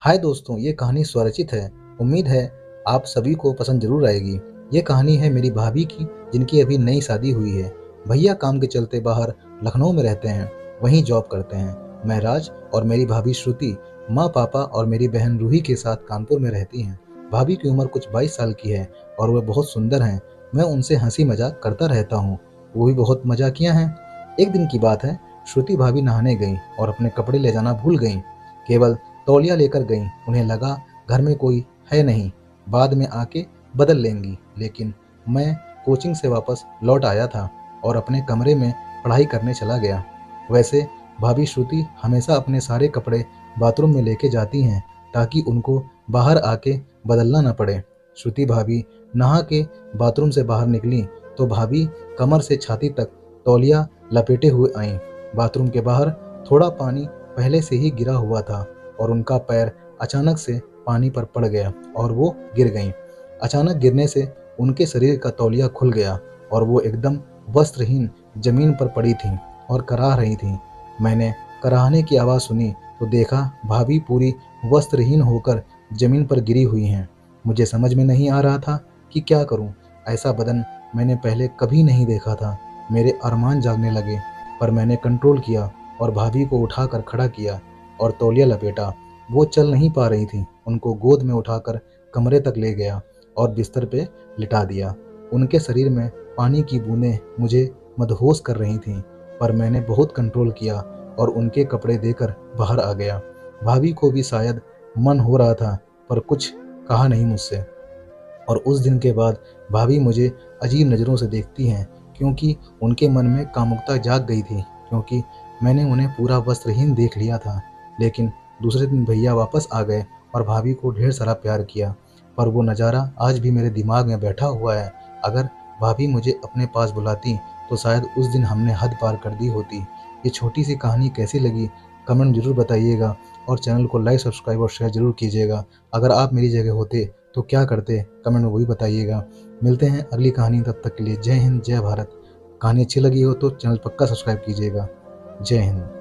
हाय दोस्तों, ये कहानी स्वरचित है। उम्मीद है आप सभी को पसंद जरूर आएगी। ये कहानी है मेरी भाभी की, जिनकी अभी नई शादी हुई है। भैया काम के चलते बाहर लखनऊ में रहते हैं, वहीं जॉब करते हैं। मैं राज और मेरी भाभी श्रुति माँ पापा और मेरी बहन रूही के साथ कानपुर में रहती हैं। भाभी की उम्र कुछ 22 साल की है और वह बहुत सुंदर हैं। मैं उनसे हंसी मजाक करता रहता हूँ, वो भी बहुत मजाकिया हैं। एक दिन की बात है, श्रुति भाभी नहाने गई और अपने कपड़े ले जाना भूल गई। केवल तौलिया लेकर गईं। उन्हें लगा घर में कोई है नहीं, बाद में आके बदल लेंगी। लेकिन मैं कोचिंग से वापस लौट आया था और अपने कमरे में पढ़ाई करने चला गया। वैसे भाभी श्रुति हमेशा अपने सारे कपड़े बाथरूम में लेके जाती हैं, ताकि उनको बाहर आके बदलना न पड़े। श्रुति भाभी नहा के बाथरूम से बाहर निकली तो भाभी कमर से छाती तक तौलिया लपेटे हुए आईं। बाथरूम के बाहर थोड़ा पानी पहले से ही गिरा हुआ था और उनका पैर अचानक से पानी पर पड़ गया और वो गिर गईं। अचानक गिरने से उनके शरीर का तौलिया खुल गया और वो एकदम वस्त्रहीन जमीन पर पड़ी थीं और कराह रही थीं। मैंने कराहने की आवाज़ सुनी तो देखा भाभी पूरी वस्त्रहीन होकर जमीन पर गिरी हुई हैं। मुझे समझ में नहीं आ रहा था कि क्या करूं। ऐसा बदन मैंने पहले कभी नहीं देखा था। मेरे अरमान जागने लगे, पर मैंने कंट्रोल किया और भाभी को उठाकर खड़ा किया और तौलिया लपेटा। वो चल नहीं पा रही थी। उनको गोद में उठाकर कमरे तक ले गया और बिस्तर पे लिटा दिया। उनके शरीर में पानी की बूंदें मुझे मदहोश कर रही थीं, पर मैंने बहुत कंट्रोल किया और उनके कपड़े देकर बाहर आ गया। भाभी को भी शायद मन हो रहा था, पर कुछ कहा नहीं मुझसे। और उस दिन के बाद भाभी मुझे अजीब नज़रों से देखती हैं, क्योंकि उनके मन में कामुकता जाग गई थी, क्योंकि मैंने उन्हें पूरा वस्त्रहीन देख लिया था। लेकिन दूसरे दिन भैया वापस आ गए और भाभी को ढेर सारा प्यार किया। पर वो नज़ारा आज भी मेरे दिमाग में बैठा हुआ है। अगर भाभी मुझे अपने पास बुलाती तो शायद उस दिन हमने हद पार कर दी होती। ये छोटी सी कहानी कैसी लगी कमेंट जरूर बताइएगा और चैनल को लाइक सब्सक्राइब और शेयर जरूर कीजिएगा। अगर आप मेरी जगह होते तो क्या करते, कमेंट में वही बताइएगा। मिलते हैं अगली कहानी, तब तक के लिए जय हिंद जय भारत। कहानी अच्छी लगी हो तो चैनल पक्का सब्सक्राइब कीजिएगा। जय हिंद।